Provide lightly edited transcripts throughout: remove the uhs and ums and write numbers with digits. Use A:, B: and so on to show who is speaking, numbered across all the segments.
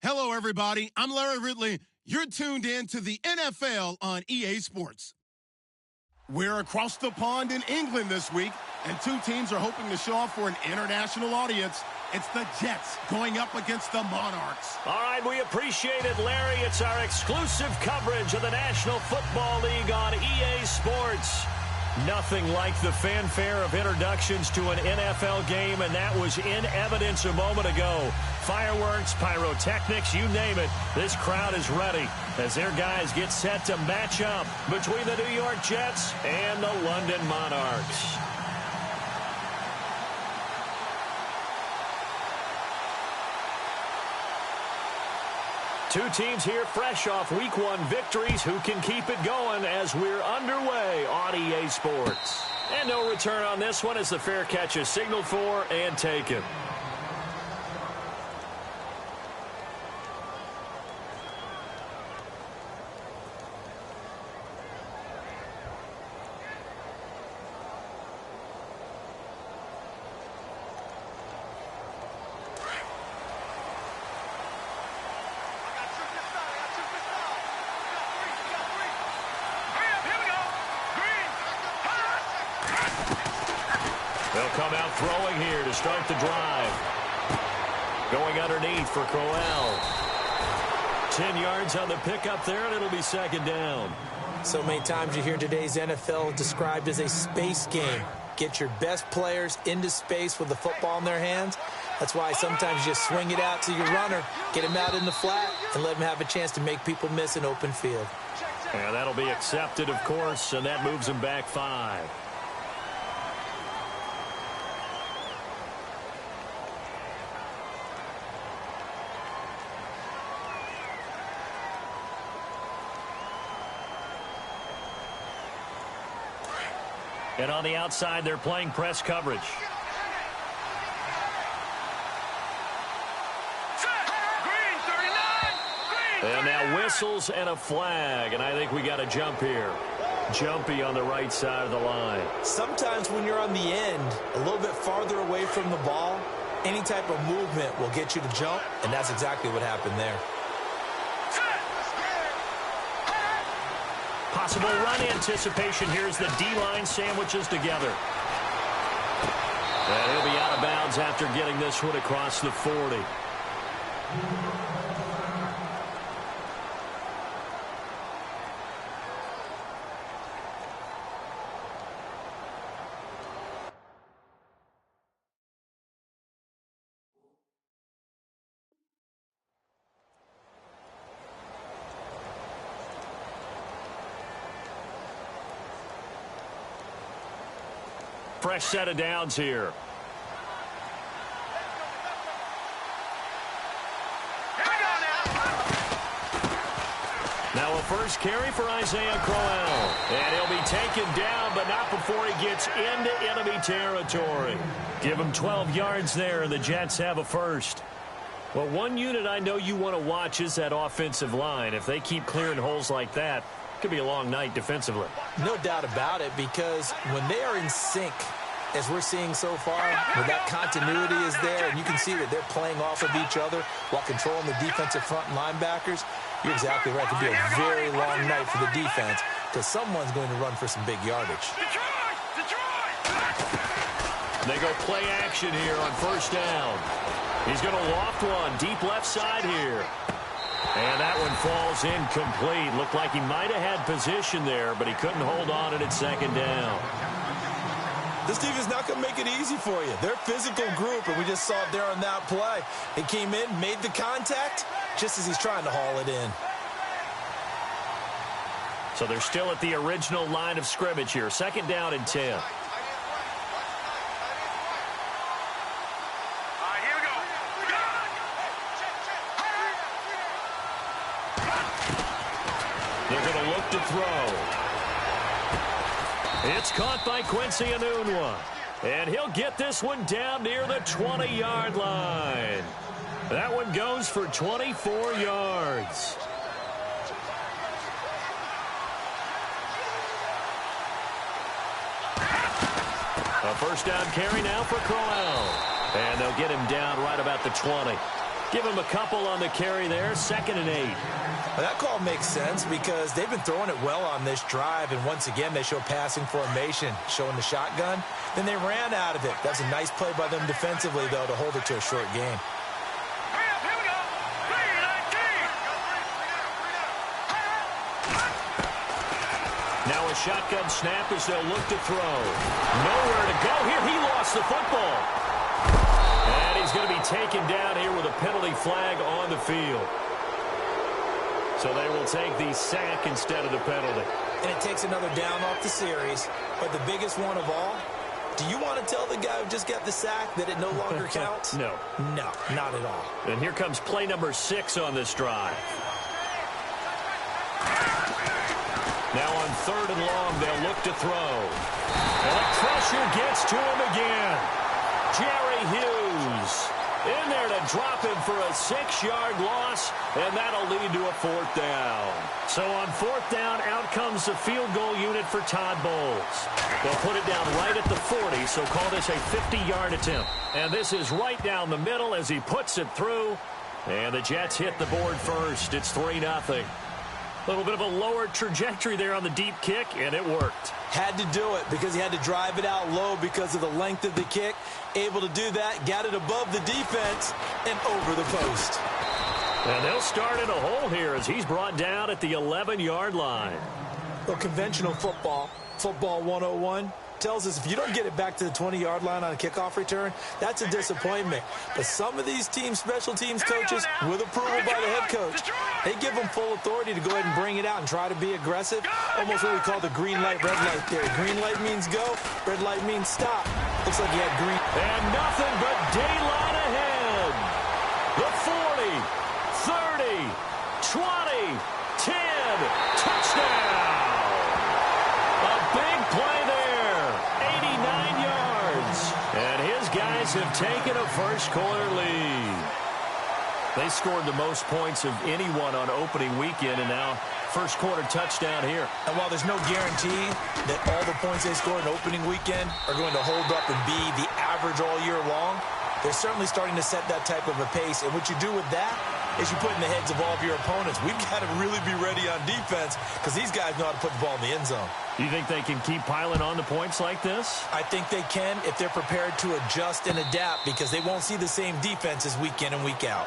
A: Hello, everybody. I'm Larry Ridley. You're tuned in to the NFL on EA Sports. We're across the pond in England this week, and two teams are hoping to show off for an international audience. It's the Jets going up against the Monarchs.
B: All right, we appreciate it, Larry. It's our exclusive coverage of the National Football League on EA Sports. Nothing like the fanfare of introductions to an NFL game, and that was in evidence a moment ago. Fireworks, pyrotechnics, you name it. This crowd is ready as their guys get set to match up between the New York Jets and the London Monarchs. Two teams here fresh off Week 1 victories who can keep it going as we're underway on EA Sports. And no return on this one as the fair catch is signaled for and taken. They'll come out throwing here to start the drive. Going underneath for Crowell. 10 yards on the pickup there, and it'll be second down.
C: So many times you hear today's NFL described as a space game. Get your best players into space with the football in their hands. That's why sometimes you just swing it out to your runner, get him out in the flat, and let him have a chance to make people miss an open field.
B: And that'll be accepted, of course, and that moves him back 5. And on the outside, they're playing press coverage. And now whistles and a flag, and I think we got a jump here. Jumpy on the right side of the line.
C: Sometimes when you're on the end, a little bit farther away from the ball, any type of movement will get you to jump, and that's exactly what happened there.
B: Possible run anticipation here as the D-line sandwiches together. And he'll be out of bounds after getting this one across the 40. Fresh set of downs here. Now a first carry for Isaiah Crowell. And he'll be taken down, but not before he gets into enemy territory. Give him 12 yards there, and the Jets have a first. Well, one unit I know you want to watch is that offensive line. If they keep clearing holes like that, it could be a long night defensively.
C: No doubt about it, because when they are in sync, as we're seeing so far, where that continuity is there, and you can see that they're playing off of each other while controlling the defensive front linebackers, you're exactly right. It could be a very long night for the defense because someone's going to run for some big yardage.
B: They go play action here on first down. He's going to loft one deep left side here. And that one falls incomplete. Looked like he might have had position there, but he couldn't hold on it at second down.
C: This defense is not going to make it easy for you. They're a physical group, and we just saw it there on that play. He came in, made the contact, just as he's trying to haul it in.
B: So they're still at the original line of scrimmage here. Second down and 10. They're going to look to throw. It's caught by Quincy Enunwa. And he'll get this one down near the 20-yard line. That one goes for 24 yards. A first down carry now for Crowell. And they'll get him down right about the 20. Give him a couple on the carry there, 2nd and 8.
C: Well, that call makes sense because they've been throwing it well on this drive, and once again they show passing formation, showing the shotgun. Then they ran out of it. That's a nice play by them defensively, though, to hold it to a short game.
B: Now a shotgun snap as they'll look to throw. Nowhere to go here. He lost the football. And he's going to be taken down here with a penalty flag on the field. So they will take the sack instead of the penalty.
C: And it takes another down off the series. But the biggest one of all, do you want to tell the guy who just got the sack that it no longer counts?
B: No.
C: No, not at all.
B: And here comes play number 6 on this drive. Now on 3rd and long, they'll look to throw. And the pressure gets to him again. Jerry Hughes in there to drop him for a 6-yard loss, and that'll lead to a 4th down. So on 4th down, out comes the field goal unit for Todd Bowles. They'll put it down right at the 40, so call this a 50-yard attempt. And this is right down the middle as he puts it through. And the Jets hit the board first. It's 3-0. A little bit of a lower trajectory there on the deep kick, and it worked.
C: Had to do it because he had to drive it out low because of the length of the kick. Able to do that, got it above the defense, and over the post.
B: And they'll start in a hole here as he's brought down at the 11-yard line.
C: Well, conventional football 101, tells us if you don't get it back to the 20-yard line on a kickoff return, that's a disappointment. But some of these teams, special teams coaches, with approval by the head coach, they give them full authority to go ahead and bring it out and try to be aggressive. Almost what we call the green light, red light theory. Green light means go, red light means stop. Looks like he had green.
B: And nothing but daylight ahead. The 40, 30, 20, 10, touchdown. A big play there, 89 yards. And his guys have taken a first-quarter lead. They scored the most points of anyone on opening weekend, and now first-quarter touchdown here.
C: And while there's no guarantee that all the points they scored in opening weekend are going to hold up and be the average all year long, they're certainly starting to set that type of a pace. And what you do with that is you put in the heads of all of your opponents, we've got to really be ready on defense because these guys know how to put the ball in the end zone.
B: You think they can keep piling on the points like this?
C: I think they can if they're prepared to adjust and adapt because they won't see the same defenses week in and week out.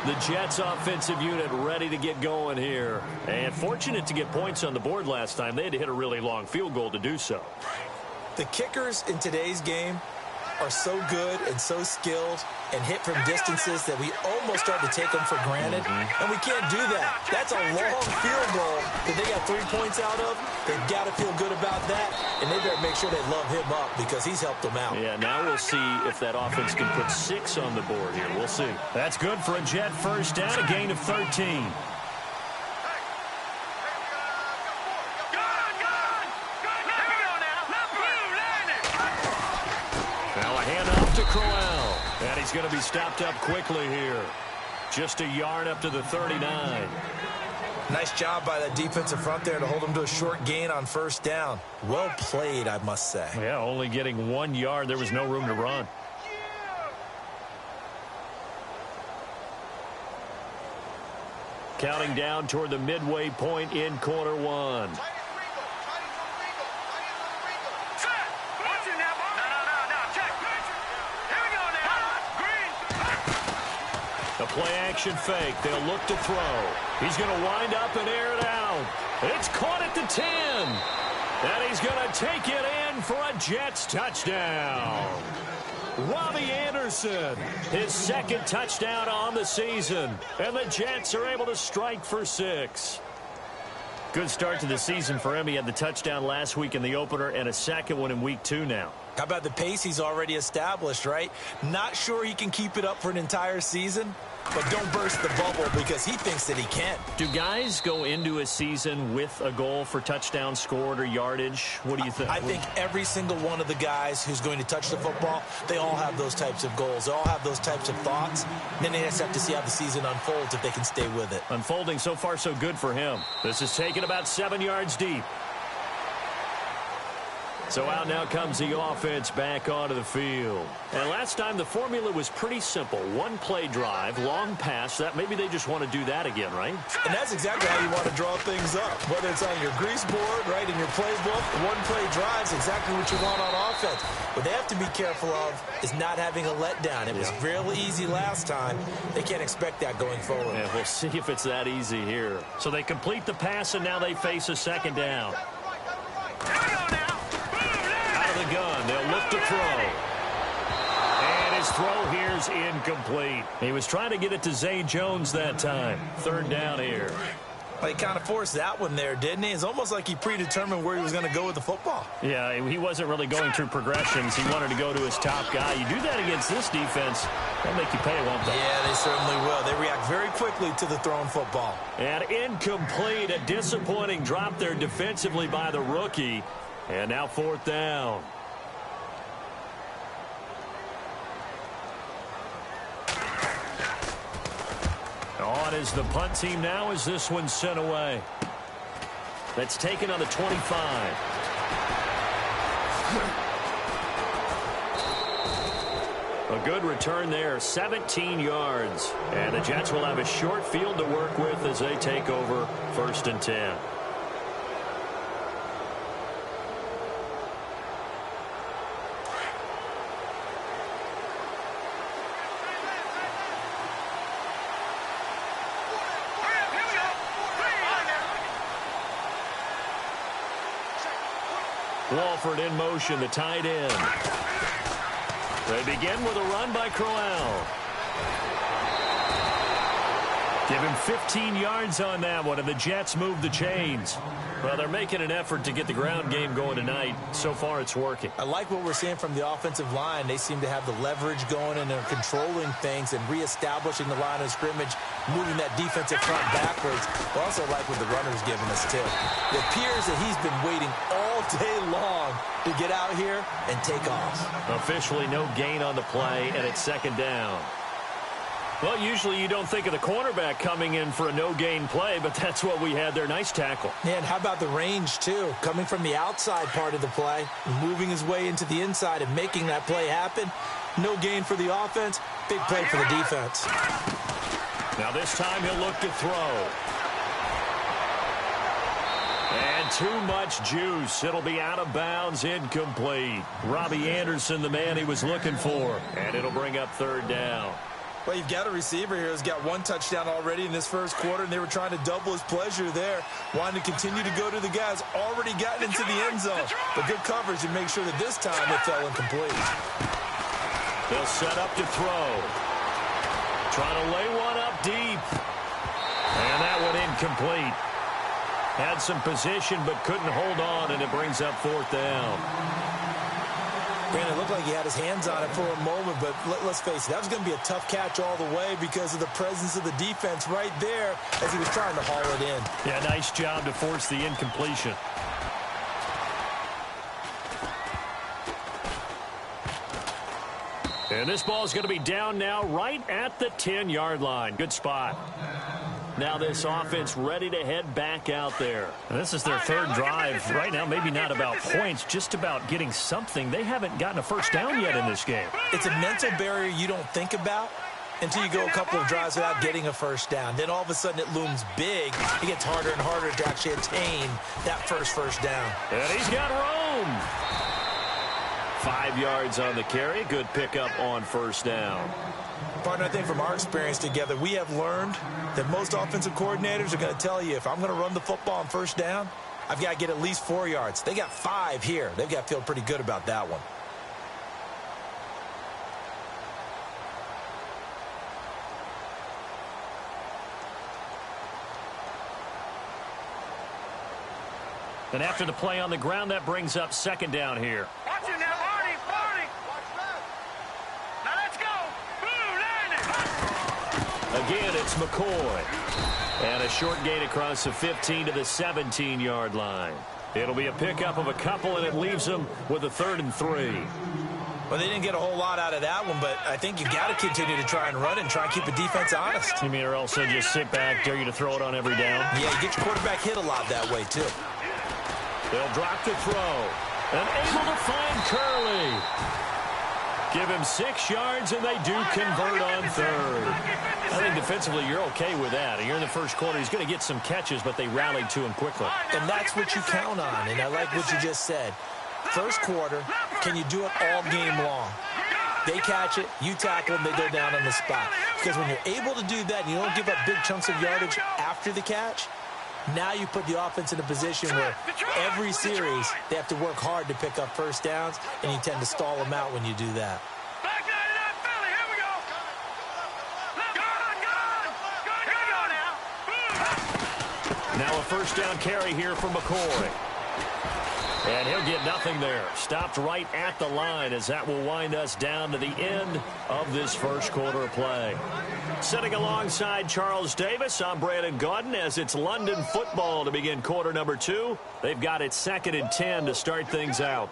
B: The Jets offensive unit ready to get going here. And fortunate to get points on the board last time. They had to hit a really long field goal to do so.
C: The kickers in today's game are so good and so skilled and hit from distances that we almost start to take them for granted. And we can't do that. That's a long field goal that they got 3 points out of. They've got to feel good about that. And they better make sure they love him up because he's helped them out.
B: Yeah, now we'll see if that offense can put 6 on the board here. We'll see. That's good for a Jet first down, a gain of 13. And he's going to be stopped up quickly here. Just a yard up to the 39.
C: Nice job by that defensive front there to hold him to a short gain on first down. Well played, I must say.
B: Yeah, only getting 1 yard. There was no room to run. Counting down toward the midway point in quarter one. A play-action fake. They'll look to throw. He's going to wind up and air it out. It's caught at the 10. And he's going to take it in for a Jets touchdown. Robbie Anderson, his second touchdown on the season. And the Jets are able to strike for 6. Good start to the season for him. He had the touchdown last week in the opener and a second one in week 2 now.
C: How about the pace he's already established, right? Not sure he can keep it up for an entire season, but don't burst the bubble because he thinks that he can.
B: Do guys go into a season with a goal for touchdown scored or yardage? What do you think?
C: I think every single one of the guys who's going to touch the football, they all have those types of goals. They all have those types of thoughts. And then they just have to see how the season unfolds if they can stay with it.
B: Unfolding so far so good for him. This is taken about 7 yards deep. So out now comes the offense back onto the field. And last time the formula was pretty simple. One-play drive, long pass. That maybe they just want to do that again, right?
C: And that's exactly how you want to draw things up. Whether it's on your grease board, right, in your playbook, one-play drive is exactly what you want on offense. What they have to be careful of is not having a letdown. It was real easy last time. They can't expect that going forward.
B: Yeah, we'll see if it's that easy here. So they complete the pass, and now they face a second down. The gun. They'll look to throw. And his throw here's incomplete. He was trying to get it to Zay Jones that time. Third down here.
C: Well, he kind of forced that one there, didn't he? It's almost like he predetermined where he was going to go with the football.
B: Yeah, he wasn't really going through progressions. He wanted to go to his top guy. You do that against this defense, they'll make you pay, won't they?
C: Yeah, they certainly will. They react very quickly to the thrown football.
B: And incomplete. A disappointing drop there defensively by the rookie. And now fourth down. On is the punt team now as this one's sent away. That's taken on the 25. A good return there, 17 yards. And the Jets will have a short field to work with as they take over 1st and 10. Walford in motion, the tight end. They begin with a run by Crowell. Give him 15 yards on that one, and the Jets move the chains. Well, they're making an effort to get the ground game going tonight. So far, it's working.
C: I like what we're seeing from the offensive line. They seem to have the leverage going, and they're controlling things and reestablishing the line of scrimmage, moving that defensive front backwards. I also like what the runner's giving us, too. It appears that he's been waiting all day long to get out here and take off.
B: Officially no gain on the play, and it's second down. Well, usually you don't think of the cornerback coming in for a no-gain play, but that's what we had there. Nice tackle.
C: And how about the range, too? Coming from the outside part of the play, moving his way into the inside and making that play happen. No gain for the offense, big play for the defense.
B: Now this time he'll look to throw. And too much juice. It'll be out of bounds, incomplete. Robbie Anderson, the man he was looking for. And it'll bring up third down.
C: Well, you've got a receiver here who's got one touchdown already in this first quarter, and they were trying to double his pleasure there, wanting to continue to go to the guys already gotten into the end zone. But good coverage and make sure that this time it fell incomplete.
B: They'll set up to throw. Trying to lay one up deep. And that one incomplete. Had some position but couldn't hold on, and it brings up fourth down.
C: It looked like he had his hands on it for a moment, but let's face it, that was going to be a tough catch all the way because of the presence of the defense right there as he was trying to haul it in.
B: Yeah, nice job to force the incompletion. And this ball is going to be down now right at the 10-yard line. Good spot. Now this offense ready to head back out there. And this is their third drive. Right now, maybe not about points, just about getting something. They haven't gotten a first down yet in this game.
C: It's a mental barrier you don't think about until you go a couple of drives without getting a first down. Then all of a sudden it looms big. It gets harder and harder to actually attain that first down.
B: And he's got room. 5 yards on the carry. Good pickup on first down.
C: Partner, I think from our experience together, we have learned that most offensive coordinators are going to tell you, if I'm going to run the football on first down, I've got to get at least 4 yards. They got 5 here. They've got to feel pretty good about that one.
B: And after the play on the ground, that brings up second down here.
D: Watch it now, Barney. Now let's go.
B: Again, it's McCoy. And a short gain across the 15 to the 17-yard line. It'll be a pickup of a couple, and it leaves them with a 3rd and 3.
C: Well, they didn't get a whole lot out of that one, but I think you've got to continue to try and run and try and keep the defense honest.
B: You mean or else they just sit back, dare you to throw it on every down?
C: Yeah, you get your quarterback hit a lot that way, too.
B: They'll drop to throw. And able to find Curley. Give him 6 yards, and they do convert on third. I think defensively you're okay with that. You're in the first quarter. He's going to get some catches, but they rallied to him quickly.
C: And that's what you count on, and I like what you just said. First quarter, can you do it all game long? They catch it, you tackle them, they go down on the spot. Because when you're able to do that and you don't give up big chunks of yardage after the catch, now you put the offense in a position where every series they have to work hard to pick up first downs, and you tend to stall them out when you do that.
B: Now a first down carry here for McCoy. And he'll get nothing there. Stopped right at the line as that will wind us down to the end of this first quarter of play. Sitting alongside Charles Davis, I'm Brandon Gaudin as it's London football to begin quarter number 2. They've got it 2nd and 10 to start things out.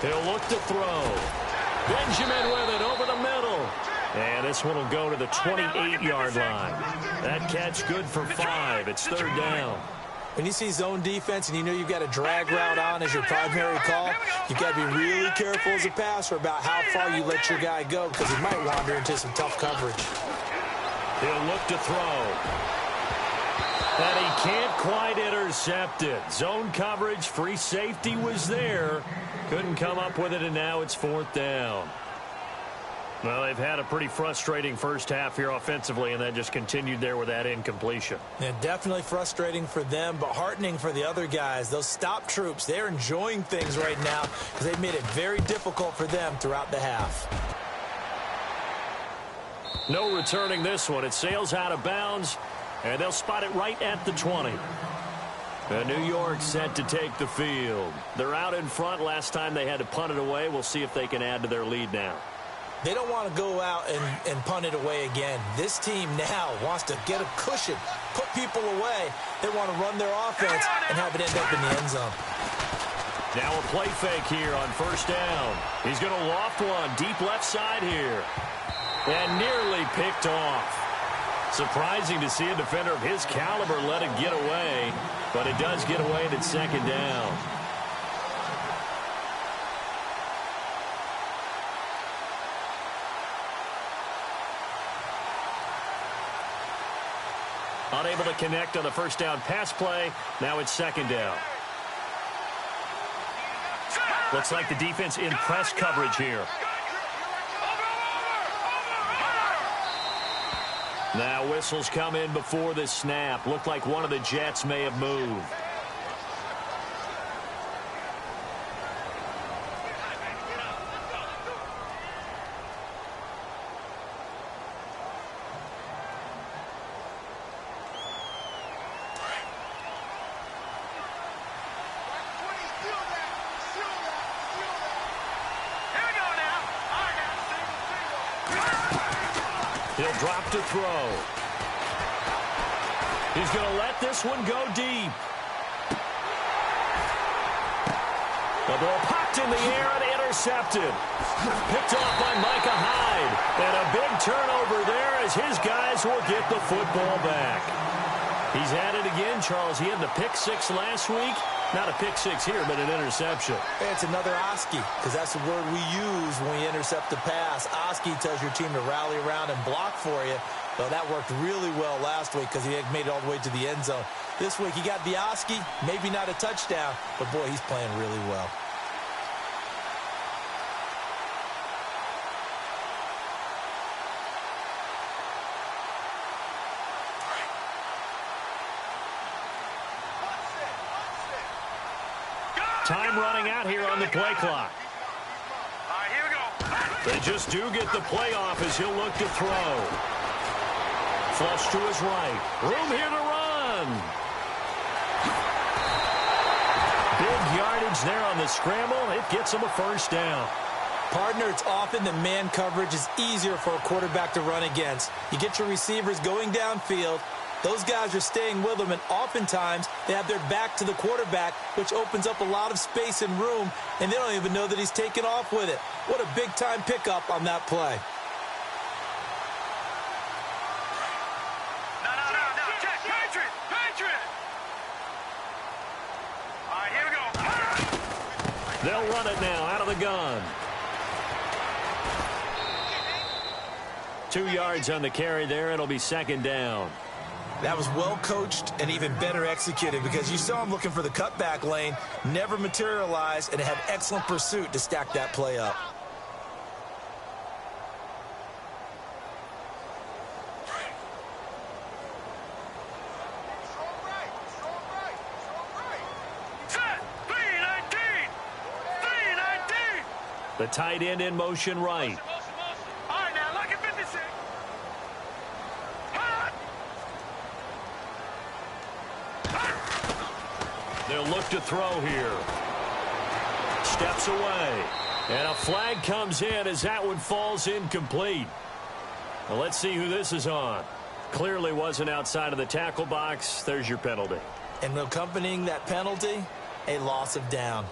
B: He'll look to throw. Benjamin with it over the middle. And this one will go to the 28-yard line. That catch good for 5. It's 3rd down.
C: When you see zone defense and you know you've got a drag route on as your primary call, you've got to be really careful as a passer about how far you let your guy go because he might wander into some tough coverage.
B: He'll look to throw. And he can't quite intercept it. Zone coverage, free safety was there. Couldn't come up with it, and now it's 4th down. Well, they've had a pretty frustrating first half here offensively, and then just continued there with that incompletion.
C: Yeah, definitely frustrating for them, but heartening for the other guys. Those stop troops, they're enjoying things right now because they've made it very difficult for them throughout the half.
B: No returning this one. It sails out of bounds, and they'll spot it right at the 20. And New York set to take the field. They're out in front. Last time they had to punt it away. We'll see if they can add to their lead now.
C: They don't want to go out and punt it away again. This team now wants to get a cushion, put people away. They want to run their offense and have it end up in the end zone.
B: Now a play fake here on 1st down. He's going to loft one deep left side here. And nearly picked off. Surprising to see a defender of his caliber let it get away, but it does get away and it's 2nd down. Unable to connect on the first down pass play. Now it's 2nd down. Looks like the defense in press coverage here. Now whistles come in before the snap. Looked like one of the Jets may have moved. He'll drop to throw. He's going to let this one go deep. The ball popped in the air and intercepted. Picked off by Micah Hyde. And a big turnover there as his guys will get the football back. He's at it again, Charles. He had the pick 6 last week. Not a pick 6 here, but an interception.
C: It's another Oski, because that's the word we use when we intercept a pass. Oski tells your team to rally around and block for you. Well, that worked really well last week because he had made it all the way to the end zone. This week he got the Oski, maybe not a touchdown, but boy, he's playing really well.
B: Time running out here on the play clock.
D: All right, here we go.
B: They just do get the play off as he'll look to throw. Flush to his right. Room here to run. Big yardage there on the scramble. It gets him a first down.
C: Partner, it's often that man coverage is easier for a quarterback to run against. You get your receivers going downfield. Those guys are staying with them, and oftentimes they have their back to the quarterback, which opens up a lot of space and room, and they don't even know that he's taken off with it. What a big-time pickup on that play.
D: No. Check. Patriot. All right, here we go.
B: They'll run it now out of the gun. 2 yards on the carry there. It'll be second down.
C: That was well coached and even better executed because you saw him looking for the cutback lane, never materialized, and had excellent pursuit to stack that play up.
D: Set. 3-19.
B: The tight end in motion right.
D: All right, now look at 56.
B: They'll look to throw here. Steps away. And a flag comes in as that one falls incomplete. Well, let's see who this is on. Clearly wasn't outside of the tackle box. There's your penalty.
C: And accompanying that penalty, a loss of down.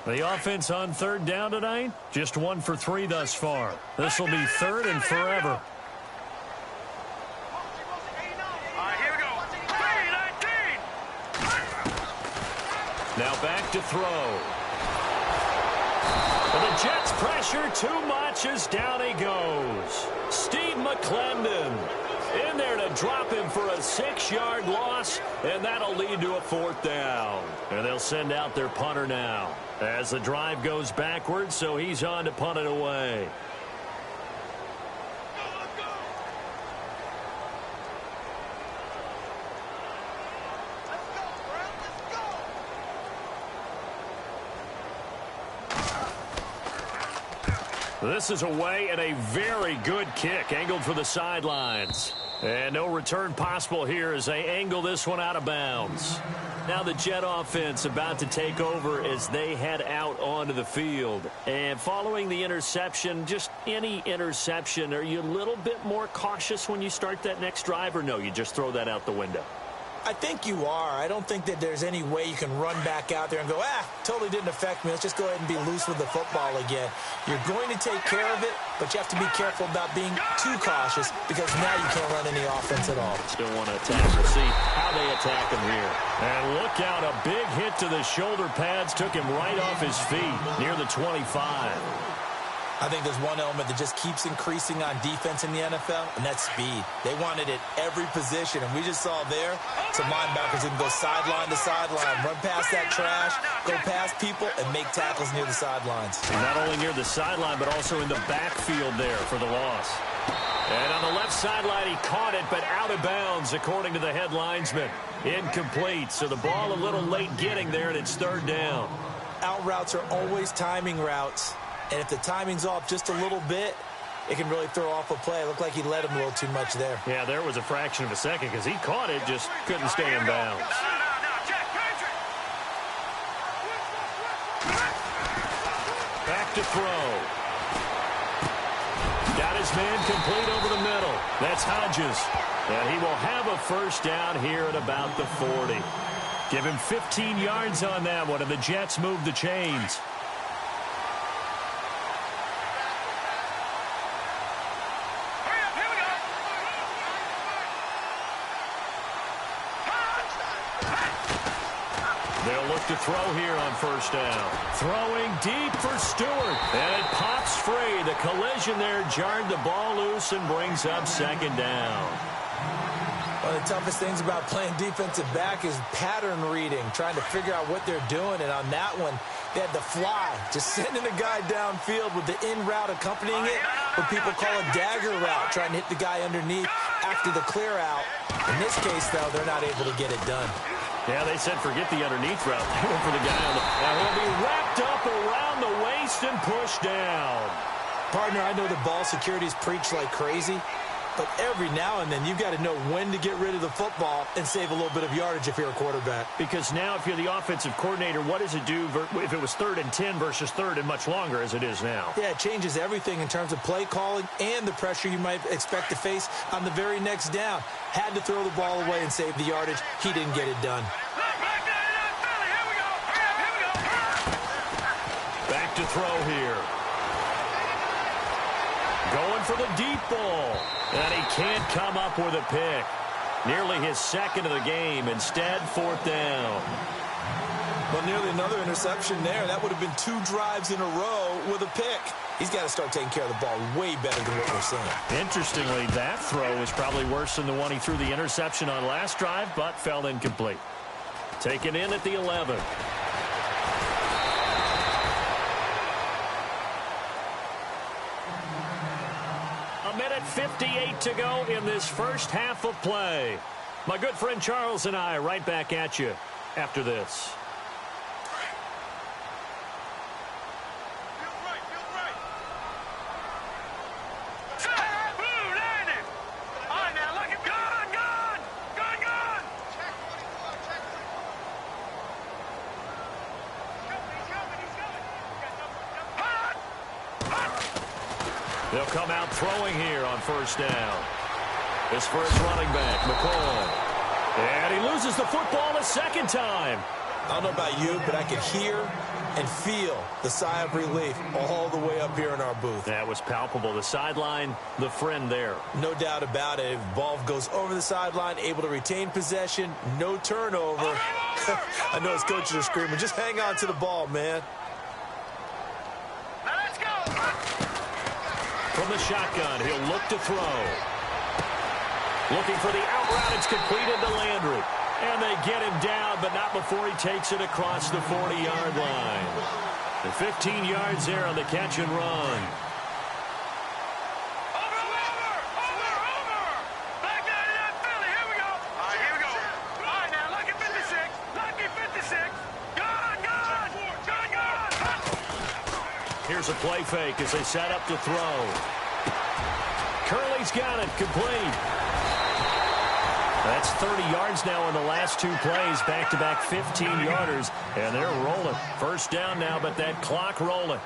B: The offense on third down tonight, just 1 for 3 thus far. This will be third and forever.
D: All right, here we go. 3-19.
B: Now back to throw. But the Jets pressure too much as down he goes. Steve McClendon in there to drop him for a 6-yard loss, and that'll lead to a 4th down. And they'll send out their punter now as the drive goes backwards, so he's on to punt it away. This is away and a very good kick angled for the sidelines. And no return possible here as they angle this one out of bounds. Now the Jet offense about to take over as they head out onto the field. And following the interception, just any interception, are you a little bit more cautious when you start that next drive, or no, you just throw that out the window?
C: I think you are. I don't think that there's any way you can run back out there and go, totally didn't affect me. Let's just go ahead and be loose with the football again. You're going to take care of it, but you have to be careful about being too cautious because now you can't run any offense at all.
B: Still want to attack. We'll see how they attack him here. And look out, a big hit to the shoulder pads took him right off his feet near the 25.
C: I think there's one element that just keeps increasing on defense in the NFL, and that's speed. They want it at every position, and we just saw there some linebackers who can go sideline to sideline, run past that trash, go past people, and make tackles near the sidelines.
B: And not only near the sideline, but also in the backfield there for the loss. And on the left sideline, he caught it, but out of bounds, according to the head linesman. Incomplete, so the ball a little late getting there, and it's third down.
C: Out routes are always timing routes. And if the timing's off just a little bit, it can really throw off a play. It looked like he let him a little too much there.
B: Yeah, there was a fraction of a second because he caught it, just couldn't stay in bounds. Back to throw. Got his man complete over the middle. That's Hodges. And he will have a first down here at about the 40. Give him 15 yards on that one, and the Jets move the chains. They'll look to throw here on first down. Throwing deep for Stewart. And it pops free. The collision there jarred the ball loose and brings up second down.
C: One of the toughest things about playing defensive back is pattern reading, trying to figure out what they're doing. And on that one, they had the fly, just sending a guy downfield with the in route accompanying it, what people call a dagger route, trying to hit the guy underneath after the clear out. In this case, though, they're not able to get it done.
B: Yeah, they said forget the underneath route. They went for the guy on the... Now he'll be wrapped up around the waist and pushed down.
C: Partner, I know the ball security's preached like crazy, but every now and then you've got to know when to get rid of the football and save a little bit of yardage if you're a quarterback.
B: Because now if you're the offensive coordinator, what does it do if it was 3rd and 10 versus 3rd and much longer as it is now?
C: Yeah, it changes everything in terms of play calling and the pressure you might expect to face on the very next down. Had to throw the ball away and save the yardage. He didn't get it done.
B: Back to throw here. Going for the deep ball. And he can't come up with a pick. Nearly his 2nd of the game. Instead, 4th down.
C: Well, nearly another interception there. That would have been 2 drives in a row with a pick. He's got to start taking care of the ball way better than what we're seeing.
B: Interestingly, that throw is probably worse than the one he threw the interception on last drive, but fell incomplete. Taken in at the 11. A minute 58 to go in this first half of play. My good friend Charles and I right back at you after this. They'll come out throwing here on 1st down. His first running back, McCoy. And he loses the football a 2nd time.
C: I don't know about you, but I could hear and feel the sigh of relief all the way up here in our booth.
B: That was palpable. The sideline, the friend there.
C: No doubt about it. If the ball goes over the sideline, able to retain possession, no turnover. I know his coaches are screaming, just hang on to the ball, man.
B: From the shotgun, he'll look to throw. Looking for the out route. It's completed to Landry. And they get him down, but not before he takes it across the 40-yard line. The 15 yards there on the catch and run.
D: Back down to that Philly. Here we go. All right, here we go. All right, now, lucky 56. Lucky 56. Gone.
B: Here's a play fake as they set up to throw. Curley's got it. Complete. That's 30 yards now in the last 2 plays. Back-to-back 15-yarders. And they're rolling. 1st down now, but that clock rolling.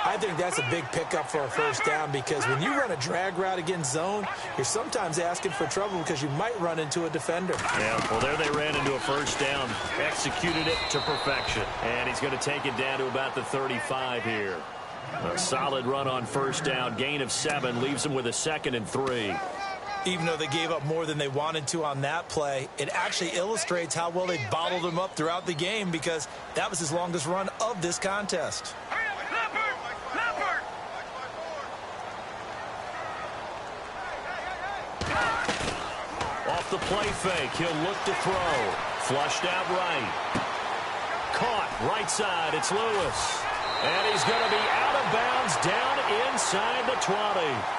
C: I think that's a big pickup for a 1st down because when you run a drag route against zone, you're sometimes asking for trouble because you might run into a defender.
B: Yeah, well, there they ran into a 1st down. Executed it to perfection. And he's going to take it down to about the 35 here. A solid run on 1st down. Gain of 7 leaves him with a 2nd and 3.
C: Even though they gave up more than they wanted to on that play, it actually illustrates how well they bottled him up throughout the game because that was his longest run of this contest.
D: Leopard!
B: Off the play fake, he'll look to throw. Flushed out right. Caught right side, it's Lewis. And he's going to be out of bounds down inside the 20.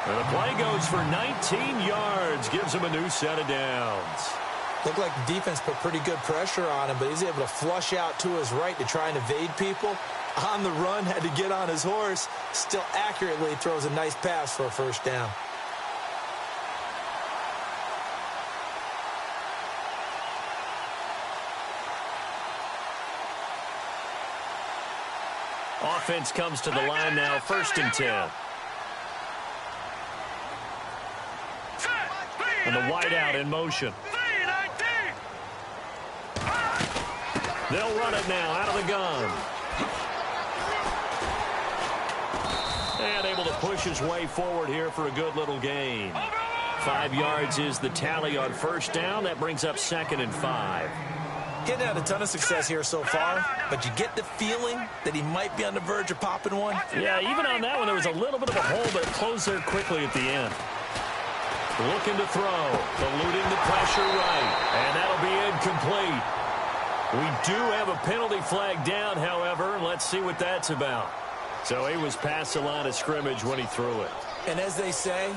B: And the play goes for 19 yards. Gives him a new set of downs.
C: Looked like the defense put pretty good pressure on him, but he's able to flush out to his right to try and evade people. On the run, had to get on his horse. Still accurately throws a nice pass for a 1st down.
B: Offense comes to the line now, 1st and 10. And the wideout in motion. They'll run it now out of the gun. And able to push his way forward here for a good little gain. 5 yards is the tally on 1st down. That brings up 2nd and 5.
C: Getting had a ton of success here so far, but you get the feeling that he might be on the verge of popping one.
B: Yeah, even on that one, there was a little bit of a hole, but it closed there quickly at the end. Looking to throw, eluding the pressure right, and that'll be incomplete. We do have a penalty flag down, however. Let's see what that's about. So he was past the line of scrimmage when he threw it.
C: And as they say,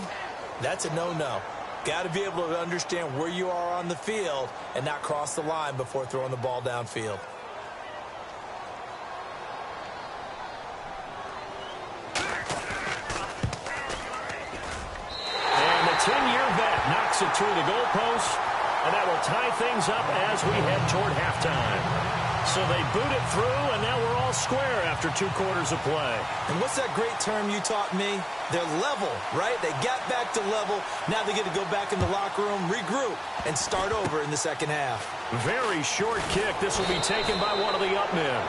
C: that's a no-no. Got to be able to understand where you are on the field and not cross the line before throwing the ball downfield.
B: knocks it through the goalpost, and that will tie things up as we head toward halftime. So they boot it through, and now we're all square after 2 quarters of play.
C: And what's that great term you taught me? They're level, right? They got back to level. Now they get to go back in the locker room, regroup, and start over in the second half.
B: Very short kick. This will be taken by one of the up men.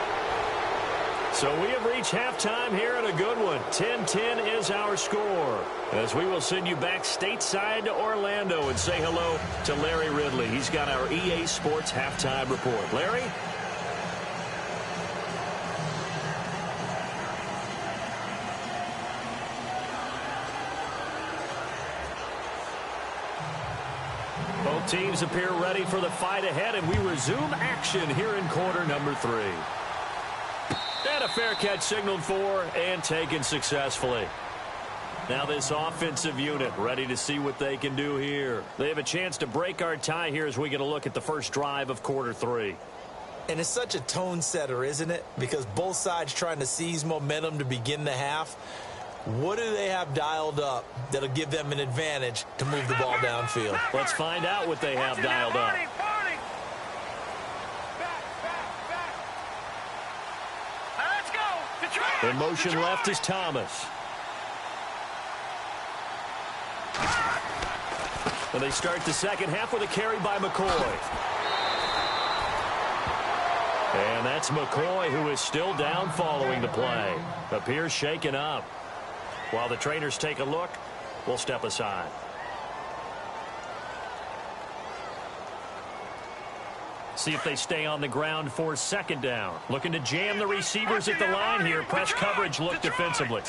B: So we have reached halftime here in a good one. 10-10 is our score. As we will send you back stateside to Orlando and say hello to Larry Ridley. He's got our EA Sports halftime report. Larry? Both teams appear ready for the fight ahead, and we resume action here in quarter number 3. And a fair catch signaled for and taken successfully. Now this offensive unit ready to see what they can do here. They have a chance to break our tie here as we get a look at the first drive of quarter 3.
C: And it's such a tone setter, isn't it? Because both sides trying to seize momentum to begin the half. What do they have dialed up that'll give them an advantage to move the ball downfield?
B: Let's find out what they have dialed up. In motion left is Thomas. And they start the second half with a carry by McCoy. And that's McCoy, who is still down following the play. Appears shaken up. While the trainers take a look, we'll step aside. See if they stay on the ground for second down. Looking to jam the receivers at the line here. Press coverage look defensively.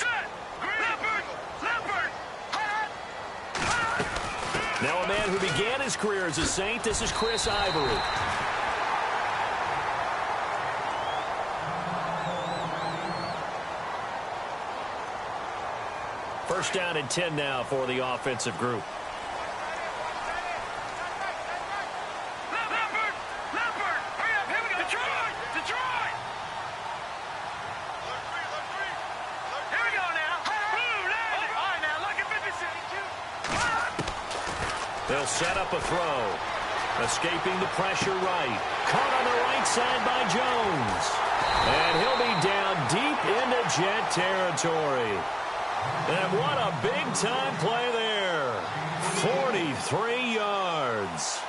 B: Now a man who began his career as a Saint. This is Chris Ivory. First down and 10 now for the offensive group. They'll set up a throw. Escaping the pressure right. Caught on the right side by Jones. And he'll be down deep into Jet territory. And what a big-time play there. 43 yards.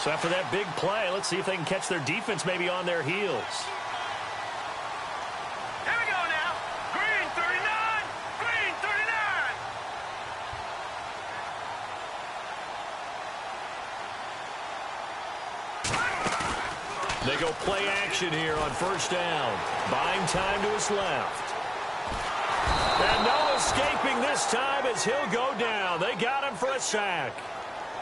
B: So after that big play, let's see if they can catch their defense maybe on their heels.
D: Here we go now. Green 39. Green 39.
B: They go play action here on first down. Buying time to his left. And no escaping this time as he'll go down. They got him for a sack.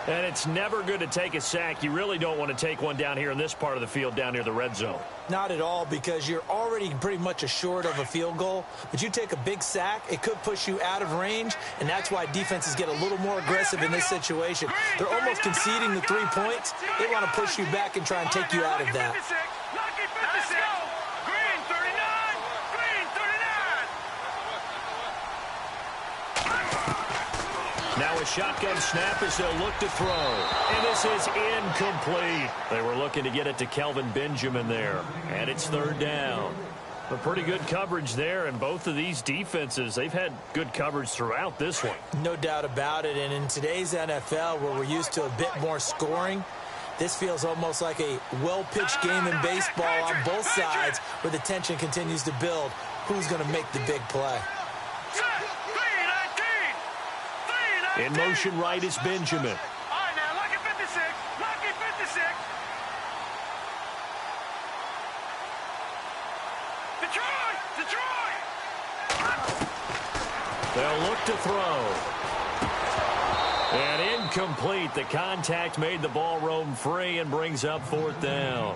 B: And it's never good to take a sack. You really don't want to take one down here in this part of the field down near the red zone.
C: Not at all, because you're already pretty much assured of a field goal. But you take a big sack, it could push you out of range, and that's why defenses get a little more aggressive in this situation. They're almost conceding the 3 points. They want to push you back and try and take you out of that.
B: Now a shotgun snap as they'll look to throw. And this is incomplete. They were looking to get it to Kelvin Benjamin there. And it's third down. A pretty good coverage there, and both of these defenses, they've had good coverage throughout this one.
C: No doubt about it. And in today's NFL, where we're used to a bit more scoring, this feels almost like a well-pitched game in baseball on both sides, where the tension continues to build. Who's going to make the big play?
B: In motion right is Benjamin.
D: All right, now, lucky 56. Lucky 56. Detroit! Detroit!
B: They'll look to throw. And incomplete. The contact made the ball roam free and brings up fourth down.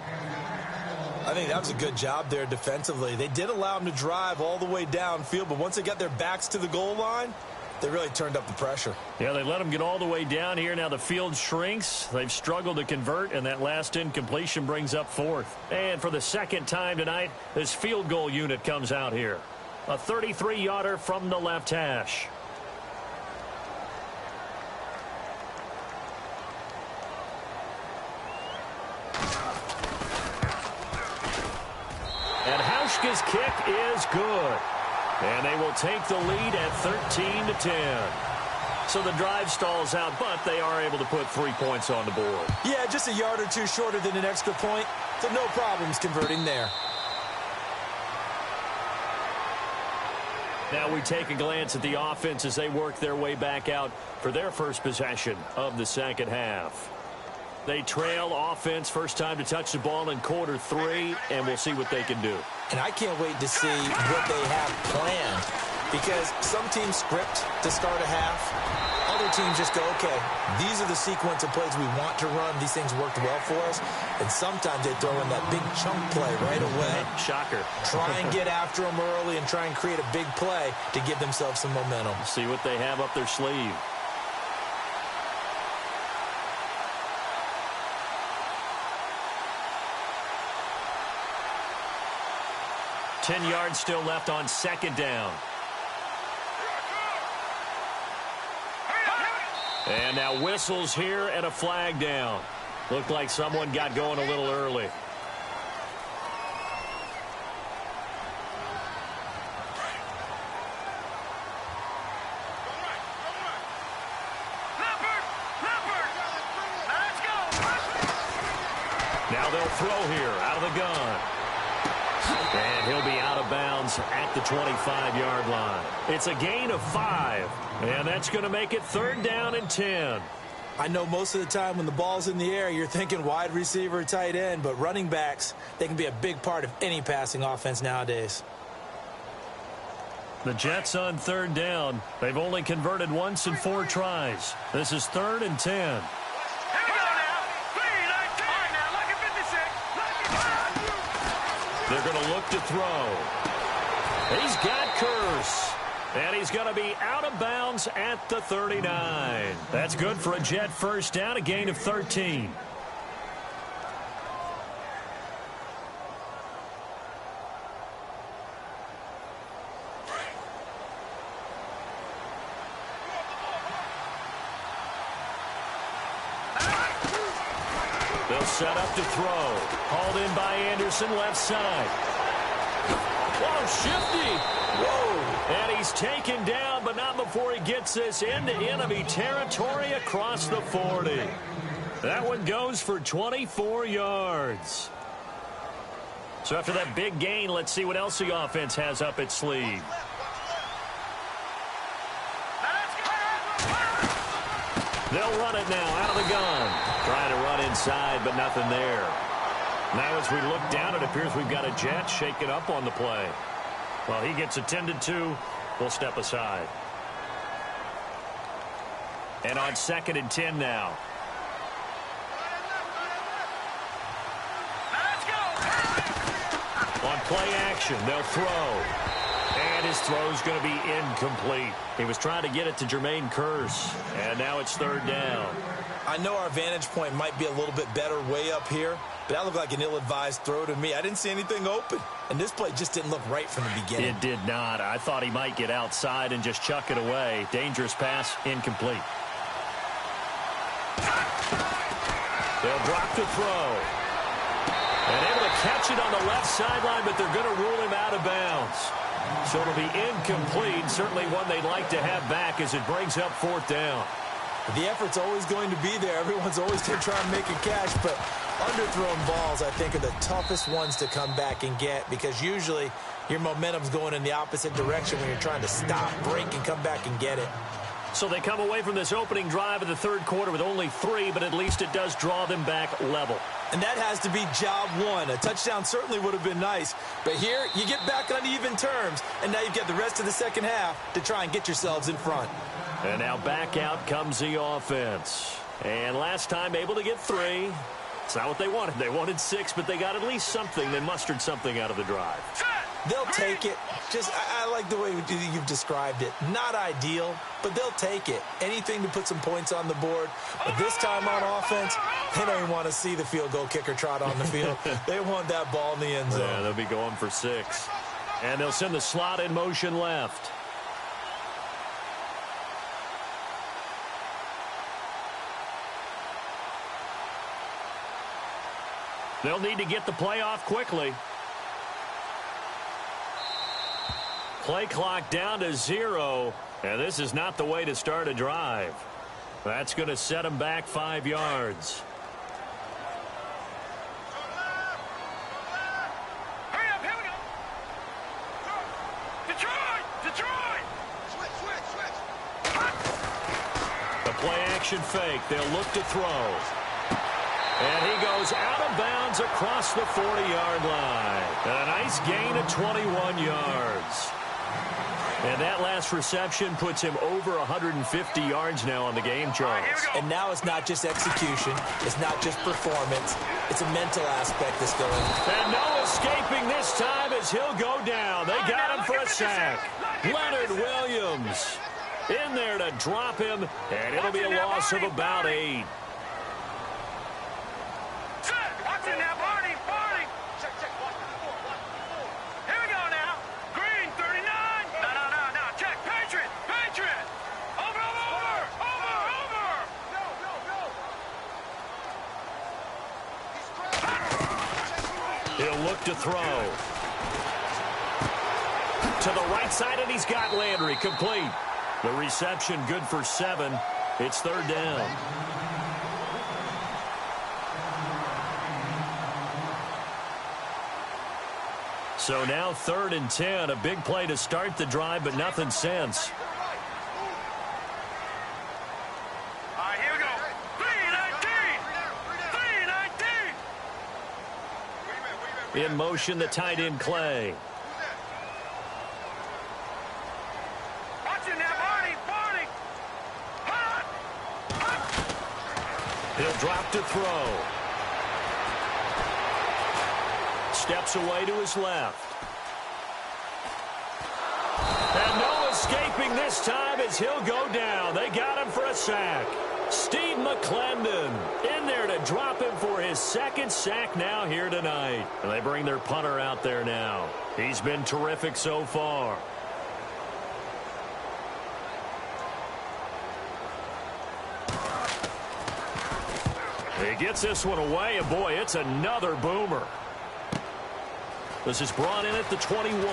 C: I think that was a good job there defensively. They did allow them to drive all the way downfield, but once they got their backs to the goal line, They really turned up the pressure.
B: Yeah, they let them get all the way down here. Now the field shrinks. They've struggled to convert, and that last incompletion brings up fourth. And for the second time tonight, this field goal unit comes out here. A 33-yarder from the left hash. And Hauschka's kick is good. And they will take the lead at 13-10. So the drive stalls out, but they are able to put 3 points on the board.
C: Yeah, just a yard or two shorter than an extra point. So no problems converting there.
B: Now we take a glance at the offense as they work their way back out for their first possession of the second half. They trail offense, first time to touch the ball in quarter 3, and we'll see what they can do.
C: And I can't wait to see what they have planned, because some teams script to start a half. Other teams just go, okay, these are the sequence of plays we want to run. These things worked well for us. And sometimes they throw in that big chunk play right away.
B: Shocker.
C: Try and get after them early and try and create a big play to give themselves some momentum.
B: See what they have up their sleeve. Ten yards still left on second down. And now whistles here and a flag down. Looked like someone got going a little early. Now they'll throw here out of the gun. And he'll be out of bounds at the 25-yard line. It's a gain of 5, and that's going to make it third down and 10.
C: I know most of the time when the ball's in the air, you're thinking wide receiver, tight end, but running backs, they can be a big part of any passing offense nowadays.
B: The Jets on third down. They've only converted once in 4 tries. This is third and 10. They're going to look to throw. He's got Curse. And he's going to be out of bounds at the 39. That's good for a Jet first down, a gain of 13. They'll set up to throw. Hauled in by Anderson, left side. Whoa, shifty. Whoa. And he's taken down, but not before he gets this into enemy territory across the 40. That one goes for 24 yards. So after that big gain, let's see what else the offense has up its sleeve. They'll run it now out of the gun. Trying to run inside, but nothing there. Now as we look down, it appears we've got a Jet shaken up on the play. Well, he gets attended to. We'll step aside. And on second and 10 now. On play action, they'll throw. And his throw's going to be incomplete. He was trying to get it to Jermaine Kearse. And now it's third down.
C: I know our vantage point might be a little bit better way up here, but that looked like an ill-advised throw to me. I didn't see anything open, and this play just didn't look right from the beginning.
B: It did not. I thought he might get outside and just chuck it away. Dangerous pass, incomplete. They'll drop the throw. And able to catch it on the left sideline, but they're going to rule him out of bounds. So it'll be incomplete, certainly one they'd like to have back as it brings up fourth down.
C: The effort's always going to be there. Everyone's always going to try and make a catch, but underthrown balls, I think, are the toughest ones to come back and get, because usually your momentum's going in the opposite direction when you're trying to stop, break, and come back and get it.
B: So they come away from this opening drive of the third quarter with only 3, but at least it does draw them back level.
C: And that has to be job one. A touchdown certainly would have been nice, but here you get back on even terms, and now you've got the rest of the second half to try and get yourselves in front.
B: And now back out comes the offense. And last time able to get 3. It's not what they wanted. They wanted 6, but they got at least something. They mustered something out of the drive.
C: They'll take it. Just, I like the way you've described it. Not ideal, but they'll take it. Anything to put some points on the board. But this time on offense, they don't even want to see the field goal kicker trot on the field. They want that ball in the end zone.
B: Yeah, they'll be going for 6. And they'll send the slot in motion left. They'll need to get the play off quickly. Play clock down to 0, and this is not the way to start a drive. That's going to set them back 5 yards.
D: Hurry up, here we go. Detroit! Detroit! Switch!
B: The play action fake. They'll look to throw. And he goes out of bounds across the 40-yard line. And a nice gain of 21 yards. And that last reception puts him over 150 yards now on the game, Charles.
C: And now it's not just execution. It's not just performance. It's a mental aspect that's going.
B: And no escaping this time as he'll go down. They got him for a sack. Leonard Williams in there to drop him, and it'll be a loss of about 8.
D: Watch it now, Barney! Barney! Check, check. Here we go now. Green, 39. No. Check. Patriot! Patriot! Over! No!
B: He'll look to throw. To the right side, and he's got Landry complete. The reception good for 7. It's 3rd down. So now 3rd and 10. A big play to start the drive, but nothing since.
D: All right, here we go. 3-19.
B: In motion, the tight end Clay.
D: Watch it now, Barney!
B: He'll drop to throw. Steps away to his left. And no escaping this time as he'll go down. They got him for a sack. Steve McClendon in there to drop him for his 2nd sack now here tonight. And they bring their punter out there now. He's been terrific so far. He gets this one away, and boy, it's another boomer. This is brought in at the 21.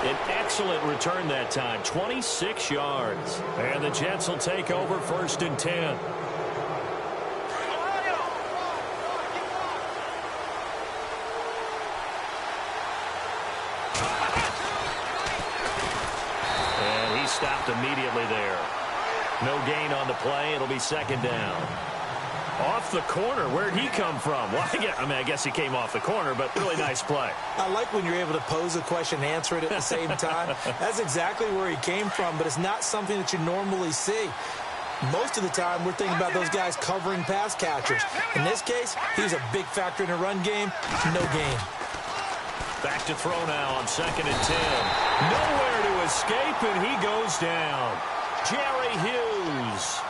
B: An excellent return that time, 26 yards. And the Jets will take over 1st and 10. And he stopped immediately there. No gain on the play. It'll be 2nd down. Off the corner. Where'd he come from? Well, I guess he came off the corner, but really nice play.
C: I like when you're able to pose a question and answer it at the same time. That's exactly where he came from, but it's not something that you normally see. Most of the time, we're thinking about those guys covering pass catchers. In this case, he's a big factor in a run game. No gain.
B: Back to throw now on 2nd and 10. Nowhere to escape, and he goes down. Jerry Hughes.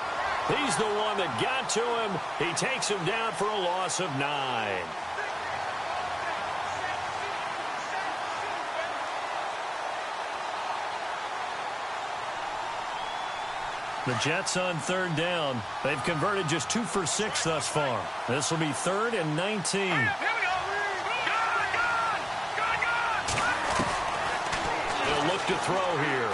B: He's the one that got to him. He takes him down for a loss of 9. The Jets on 3rd down. They've converted just 2 for 6 thus far. This will be 3rd and 19.
D: Here we go.
B: He'll look to throw here.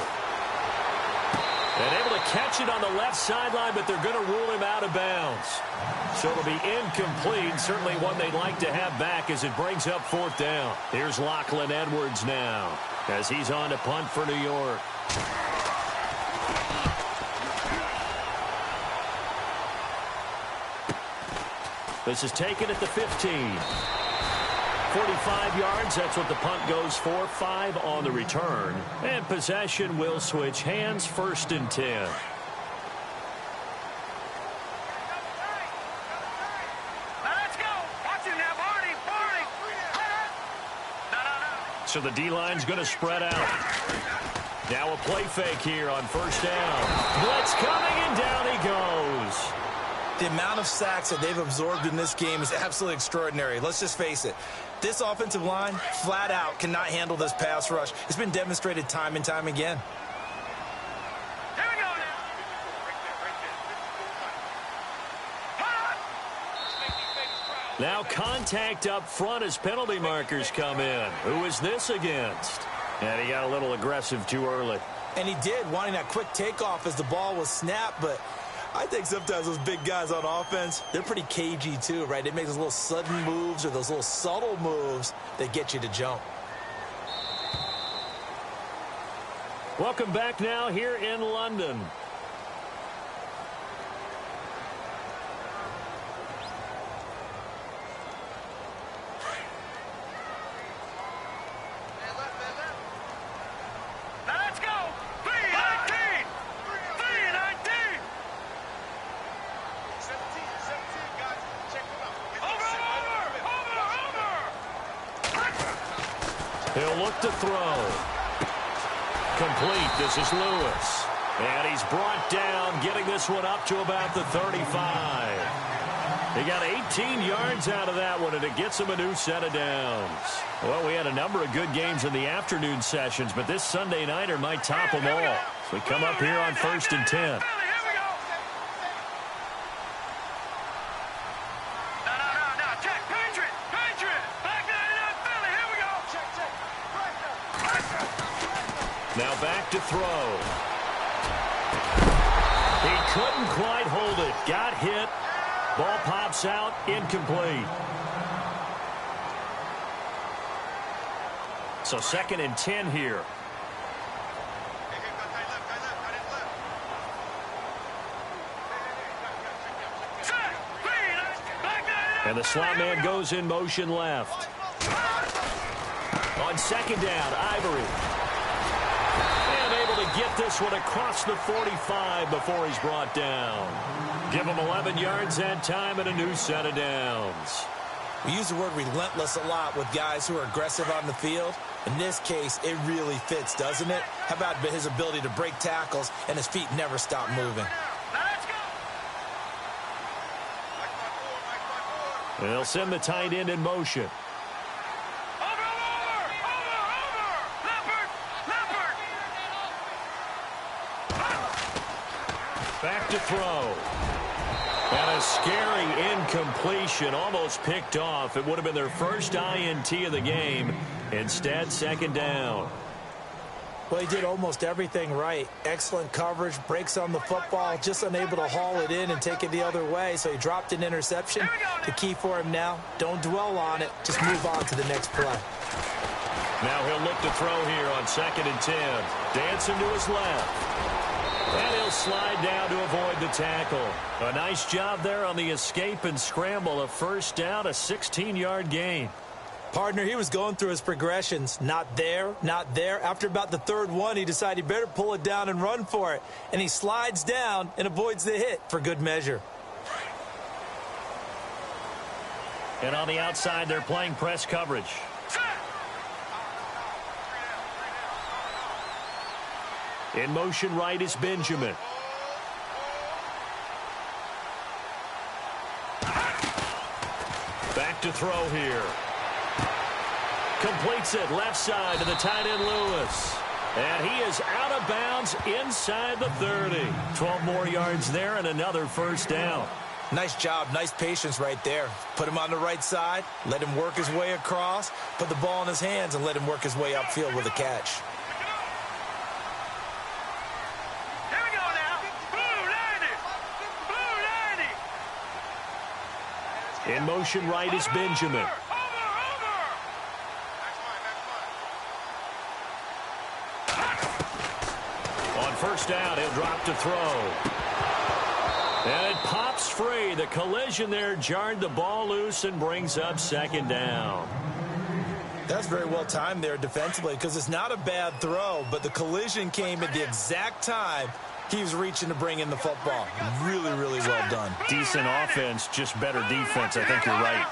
B: And able to catch it on the left sideline, but they're going to rule him out of bounds. So it'll be incomplete. Certainly one they'd like to have back as it brings up 4th down. Here's Lachlan Edwards now as he's on to punt for New York. This is taken at the 15. 45 yards, that's what the punt goes for. 5 on the return. And possession will switch hands, 1st and 10.
D: Now let's
B: So the D-line's going to spread out. Now a play fake here on first down. Blitz coming, and down he goes.
C: The amount of sacks that they've absorbed in this game is absolutely extraordinary. Let's just face it. This offensive line, flat out, cannot handle this pass rush. It's been demonstrated time and time again.
D: Here we go
B: Now contact up front as penalty markers come in. Who is this against? And he got a little aggressive too early.
C: And he did, wanting that quick takeoff as the ball was snapped, but I think sometimes those big guys on offense, they're pretty cagey too, right? They make those little sudden moves or those little subtle moves that get you to jump.
B: Welcome back now here in London. He'll look to throw. Complete. This is Lewis. And he's brought down, getting this one up to about the 35. He got 18 yards out of that one, and it gets him a new set of downs. Well, we had a number of good games in the afternoon sessions, but this Sunday nighter might top them all. So we come up here on 1st and 10. Now back to throw. He couldn't quite hold it. Got hit. Ball pops out. Incomplete. So 2nd and 10 here. And the slot man goes in motion left. On 2nd down, Ivory. To get this one across the 45 before he's brought down. Give him 11 yards that time and a new set of downs.
C: We use the word relentless a lot with guys who are aggressive on the field. In this case, it really fits, doesn't it? How about his ability to break tackles and his feet never stop moving?
B: And they'll send the tight end in motion. Back to throw. And a scary incompletion, almost picked off. It would have been their first INT of the game. Instead, 2nd down.
C: Well, he did almost everything right. Excellent coverage, breaks on the football, just unable to haul it in and take it the other way. So he dropped an interception. The key for him now, don't dwell on it. Just move on to the next play.
B: Now he'll look to throw here on 2nd and 10. Dancing to his left. And he'll slide down to avoid the tackle. A nice job there on the escape and scramble. A first down, a 16-yard gain.
C: Partner, he was going through his progressions. Not there, not there. After about the 3rd one, he decided he better pull it down and run for it. And he slides down and avoids the hit for good measure.
B: And on the outside, they're playing press coverage. In motion right is Benjamin. Back to throw here. Completes it left side to the tight end Lewis. And he is out of bounds inside the 30. 12 more yards there and another first down.
C: Nice job, nice patience right there. Put him on the right side, let him work his way across, put the ball in his hands, and let him work his way upfield with a catch.
B: In motion right is Benjamin. On 1st down, he'll drop to throw. And it pops free. The collision there jarred the ball loose and brings up 2nd down.
C: That's very well timed there defensively because it's not a bad throw, but the collision came at the exact time he was reaching to bring in the football. Really, really well done.
B: Decent offense, just better defense. I think you're right.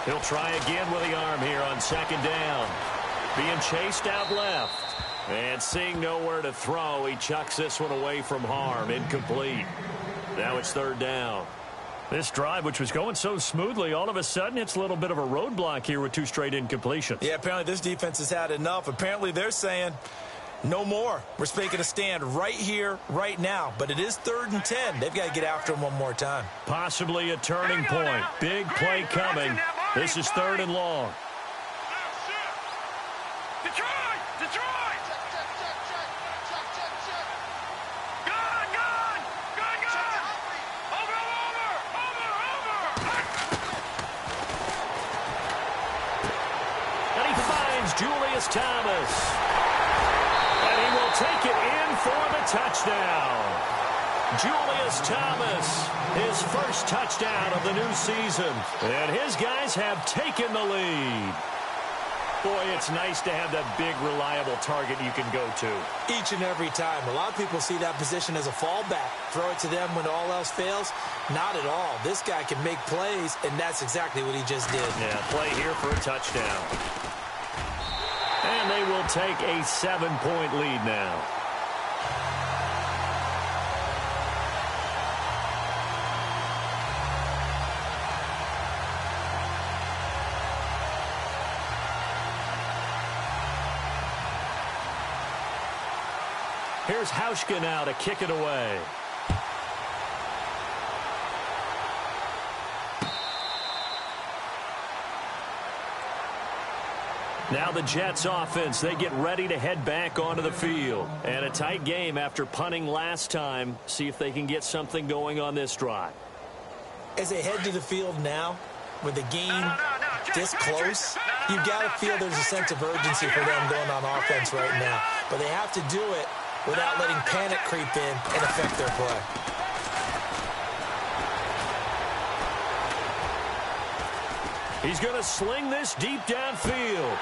B: He'll try again with the arm here on second down. Being chased out left. And seeing nowhere to throw, he chucks this one away from harm. Incomplete. Now it's third down. This drive, which was going so smoothly, all of a sudden it's a little bit of a roadblock here with 2 straight incompletions.
C: Yeah, apparently this defense has had enough. Apparently they're saying no more. We're making a stand right here, right now. But it is 3rd and 10. They've got to get after him one more time.
B: Possibly a turning point. Big play coming. This is 3rd and long.
D: Detroit!
B: Julius Thomas. And he will take it in for the touchdown. Julius Thomas, his first touchdown of the new season. And his guys have taken the lead. Boy, it's nice to have that big, reliable target you can go to.
C: Each and every time. A lot of people see that position as a fallback. Throw it to them when all else fails. Not at all. This guy can make plays, and that's exactly what he just did.
B: Yeah, play here for a touchdown. And they will take a 7-point lead now. Here's Hauschka now to kick it away. Now the Jets offense, they get ready to head back onto the field. And a tight game after punting last time. See if they can get something going on this drive.
C: As they head to the field now, with the game this close, you've got to feel there's a sense of urgency for them going on offense right now. But they have to do it without letting panic creep in and affect their play.
B: He's going to sling this deep downfield.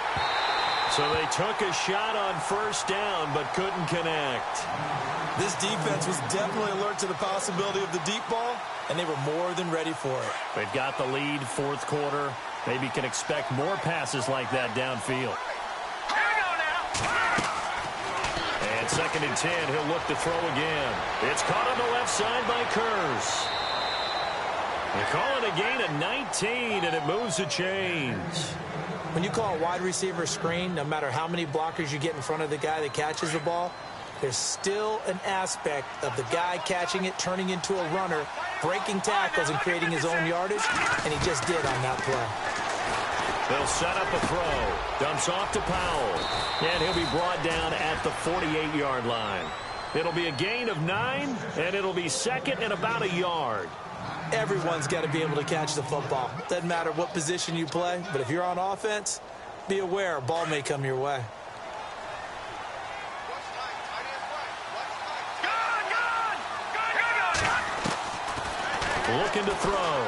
B: So they took a shot on first down but couldn't connect.
C: This defense was definitely alert to the possibility of the deep ball, and they were more than ready for it.
B: They've got the lead, 4th quarter. Maybe can expect more passes like that downfield. And 2nd and 10, he'll look to throw again. It's caught on the left side by Kurz. They call it a gain of 19, and it moves the chains.
C: When you call a wide receiver screen, no matter how many blockers you get in front of the guy that catches the ball, there's still an aspect of the guy catching it, turning into a runner, breaking tackles and creating his own yardage, and he just did on that play.
B: They'll set up a throw. Dumps off to Powell. And he'll be brought down at the 48-yard line. It'll be a gain of 9, and it'll be 2nd and about a yard.
C: Everyone's got to be able to catch the football. Doesn't matter what position you play, but if you're on offense, be aware a ball may come your way.
B: Looking to throw.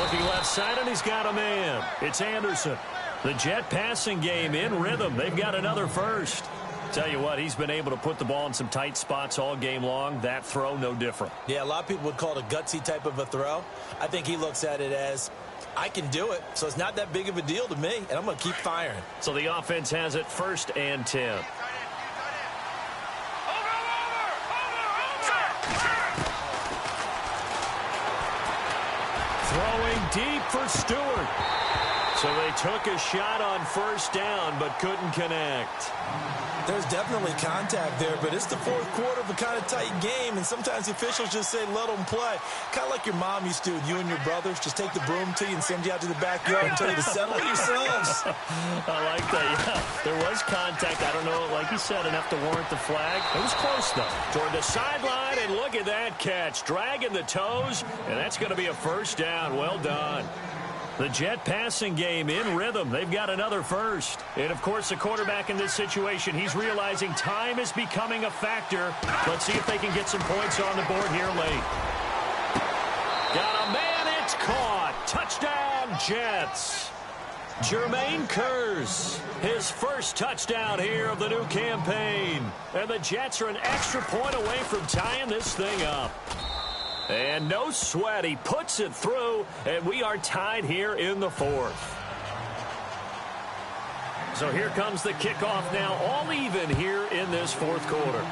B: Looking left side, and he's got a man. It's Anderson. The Jet passing game in rhythm. They've got another first. Tell you what, he's been able to put the ball in some tight spots all game long. That throw, no different.
C: Yeah, a lot of people would call it a gutsy type of a throw. I think he looks at it as, I can do it, so it's not that big of a deal to me, and I'm going to keep firing.
B: So the offense has it 1st and 10. Throwing deep for Stewart. So they took a shot on first down but couldn't connect.
C: There's definitely contact there, but it's the 4th quarter of a kind of tight game, and sometimes the officials just say let them play. Kind of like your mom used to with you and your brothers. Just take the broom to you and send you out to the backyard and tell you to settle it yourselves.
B: I like that, yeah. There was contact. I don't know, like you said, enough to warrant the flag. It was close, though. Toward the sideline, and look at that catch. Dragging the toes, and that's going to be a first down. Well done. The Jet passing game in rhythm. They've got another first. And, of course, the quarterback in this situation, he's realizing time is becoming a factor. Let's see if they can get some points on the board here late. Got a man. It's caught. Touchdown, Jets. Jermaine Kurz, his first touchdown here of the new campaign. And the Jets are an extra point away from tying this thing up. And no sweat. He puts it through, and we are tied here in the fourth. So here comes the kickoff now, all even here in this fourth quarter.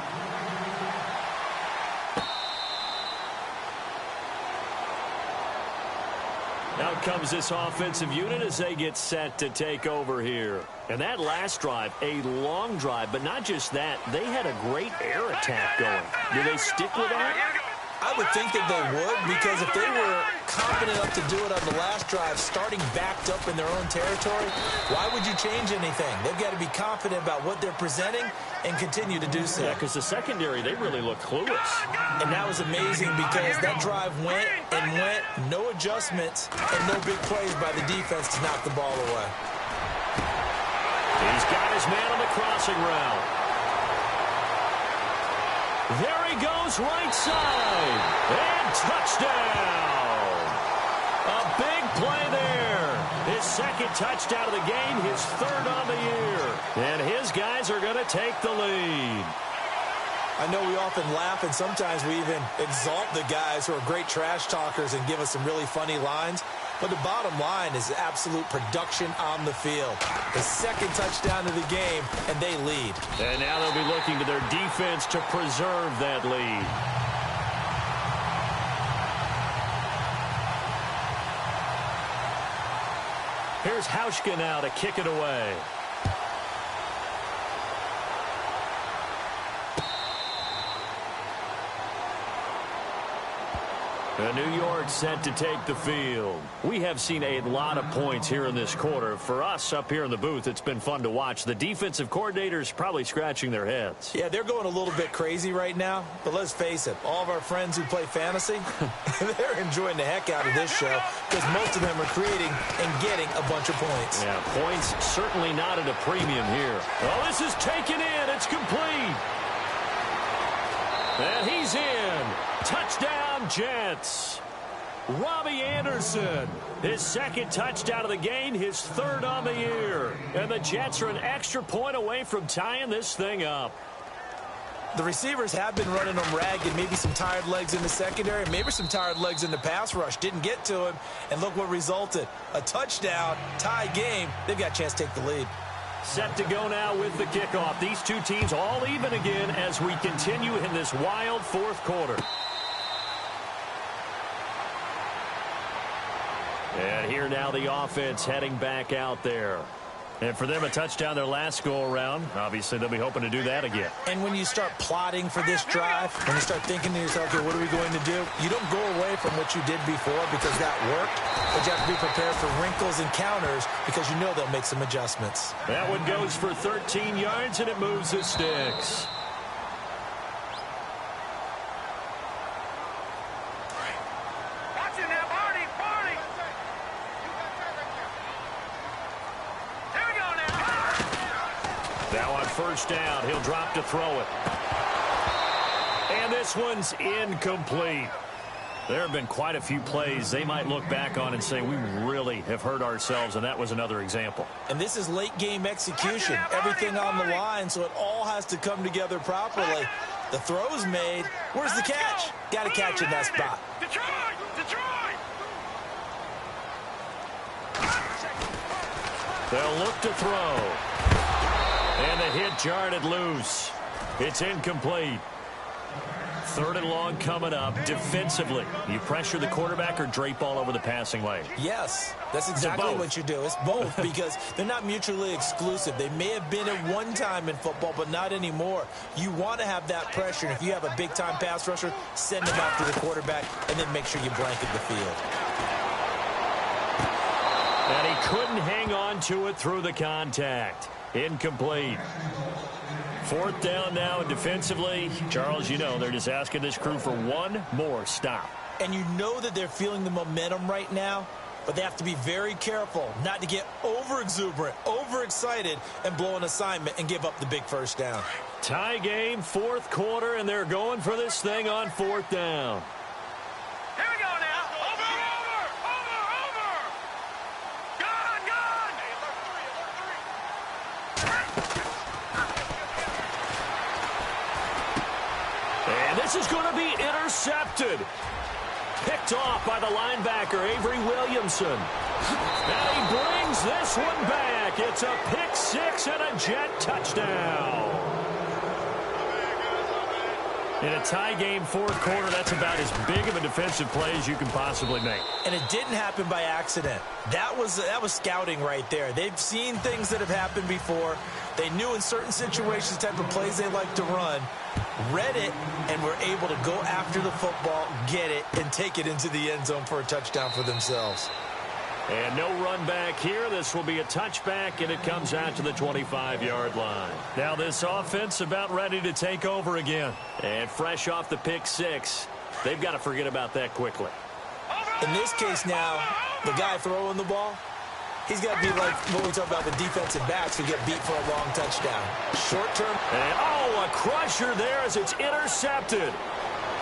B: Out comes this offensive unit as they get set to take over here. And that last drive, a long drive, but not just that. They had a great air attack going. Do they stick with that?
C: I would think that they would, because if they were confident enough to do it on the last drive, starting backed up in their own territory, why would you change anything? They've got to be confident about what they're presenting and continue to do so.
B: Yeah, because the secondary, they really look clueless.
C: And that was amazing because that drive went and went, no adjustments, and no big plays by the defense to knock the ball away.
B: He's got his man on the crossing route. There he goes, right side. And touchdown. A big play there. His second touchdown of the game, his third on the year. And his guys are going to take the lead.
C: I know we often laugh, and sometimes we even exalt the guys who are great trash talkers and give us some really funny lines. But the bottom line is absolute production on the field. The second touchdown of the game, and they lead.
B: And now they'll be looking to their defense to preserve that lead. Here's Hauschka now to kick it away. New York set to take the field. We have seen a lot of points here in this quarter. For us up here in the booth, it's been fun to watch. The defensive coordinators probably scratching their heads.
C: Yeah, they're going a little bit crazy right now. But let's face it, all of our friends who play fantasy, they're enjoying the heck out of this show because most of them are creating and getting a bunch of points.
B: Yeah, points certainly not at a premium here. Oh, this is taken in. It's complete. And he's in. Touchdown, Jets. Robbie Anderson, his second touchdown of the game, his third on the year. And the Jets are an extra point away from tying this thing up.
C: The receivers have been running them ragged, maybe some tired legs in the secondary, maybe some tired legs in the pass rush. Didn't get to him, and look what resulted. A touchdown, tie game. They've got a chance to take the lead.
B: Set to go now with the kickoff. These two teams all even again as we continue in this wild fourth quarter. And here now the offense heading back out there. And for them, a touchdown their last go-around. Obviously, they'll be hoping to do that again.
C: And when you start plotting for this drive, when you start thinking to yourself, okay, what are we going to do? You don't go away from what you did before because that worked, but you have to be prepared for wrinkles and counters because you know they'll make some adjustments.
B: That one goes for 13 yards, and it moves the sticks. First down. He'll drop to throw it. And this one's incomplete. There have been quite a few plays they might look back on and say, we really have hurt ourselves, and that was another example.
C: And this is late-game execution. Everything on the line, so it all has to come together properly. The throw's made. Where's the catch? Got to catch in that spot.
B: They'll look to throw. And the hit jarred it loose. It's incomplete. Third and long coming up. Defensively, you pressure the quarterback or drape all over the passing lane?
C: Yes, that's exactly what you do. It's both because they're not mutually exclusive. They may have been at one time in football, but not anymore. You want to have that pressure. And if you have a big-time pass rusher, send him after the quarterback and then make sure you blanket the field.
B: And he couldn't hang on to it through the contact. Incomplete. Fourth down now, and defensively, Charles, you know, they're just asking this crew for one more stop.
C: And you know that they're feeling the momentum right now, but they have to be very careful not to get over-exuberant, over-excited, and blow an assignment and give up the big first down.
B: Tie game, fourth quarter, and they're going for this thing on fourth down.
D: Here we go now. Over. Gone.
B: And this is going to be intercepted. Picked off by the linebacker, Avery Williamson. And he brings this one back. It's a pick six and a Jet touchdown. In a tie game, fourth quarter, that's about as big of a defensive play as you can possibly make.
C: And it didn't happen by accident. That was scouting right there. They've seen things that have happened before. They knew in certain situations the type of plays they like to run, read it, and were able to go after the football, get it, and take it into the end zone for a touchdown for themselves.
B: And no run back here. This will be a touchback, and it comes out to the 25-yard line. Now this offense about ready to take over again. And fresh off the pick six, they've got to forget about that quickly.
C: In this case now, the guy throwing the ball, he's got to be like what we talk about with defensive backs who get beat for a long touchdown. Short term.
B: And, a crusher there as it's intercepted.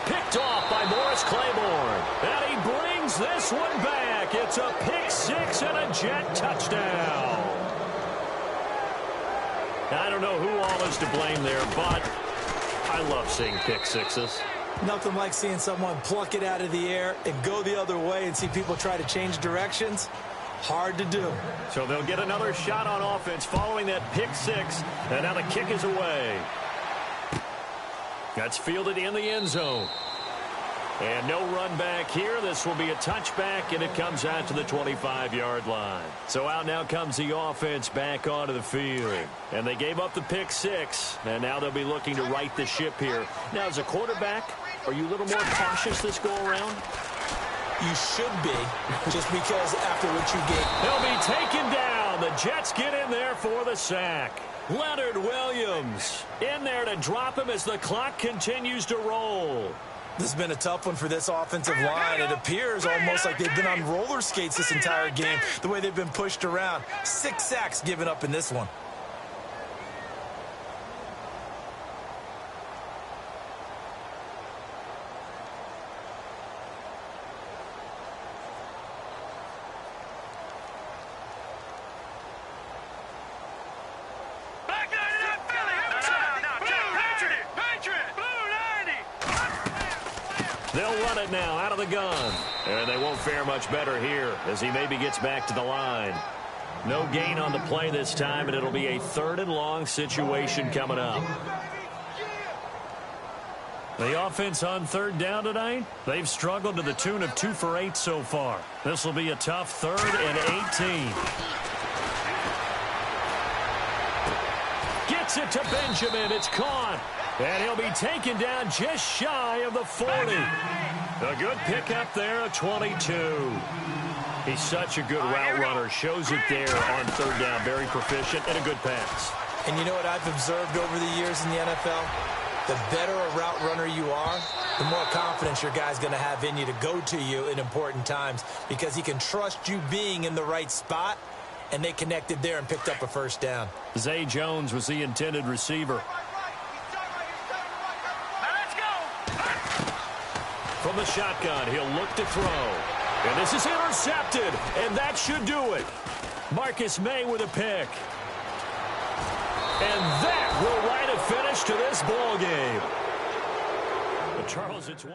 B: Picked off by Morris Claiborne. And he brings this one back. It's a pick six and a Jet touchdown. I don't know who all is to blame there, but I love seeing pick sixes.
C: Nothing like seeing someone pluck it out of the air and go the other way and see people try to change directions. Hard to do.
B: So they'll get another shot on offense following that pick six. And now the kick is away. That's fielded in the end zone. And no run back here. This will be a touchback, and it comes out to the 25-yard line. So out now comes the offense back onto the field. And they gave up the pick six, and now they'll be looking to right the ship here. Now, as a quarterback, are you a little more cautious this go-around?
C: You should be, just because after what you get.
B: He'll be taken down. The Jets get in there for the sack. Leonard Williams in there to drop him as the clock continues to roll.
C: This has been a tough one for this offensive line. It appears almost like they've been on roller skates this entire game, the way they've been pushed around. 6 sacks given up in this one.
B: They'll run it now out of the gun. And they won't fare much better here as he maybe gets back to the line. No gain on the play this time, and it'll be a 3rd and long situation coming up. The offense on 3rd down tonight, they've struggled to the tune of 2 for 8 so far. This will be a tough 3rd and 18. Gets it to Benjamin. It's caught. And he'll be taken down just shy of the 40. A good pickup there at 22. He's such a good route runner. Shows it there on 3rd down. Very proficient and a good pass.
C: And you know what I've observed over the years in the NFL? The better a route runner you are, the more confidence your guy's going to have in you to go to you in important times because he can trust you being in the right spot, and they connected there and picked up a 1st down.
B: Zay Jones was the intended receiver. From the shotgun, he'll look to throw. And this is intercepted, and that should do it. Marcus May with a pick. And that will write a finish to this ball game. But Charles, it's 1.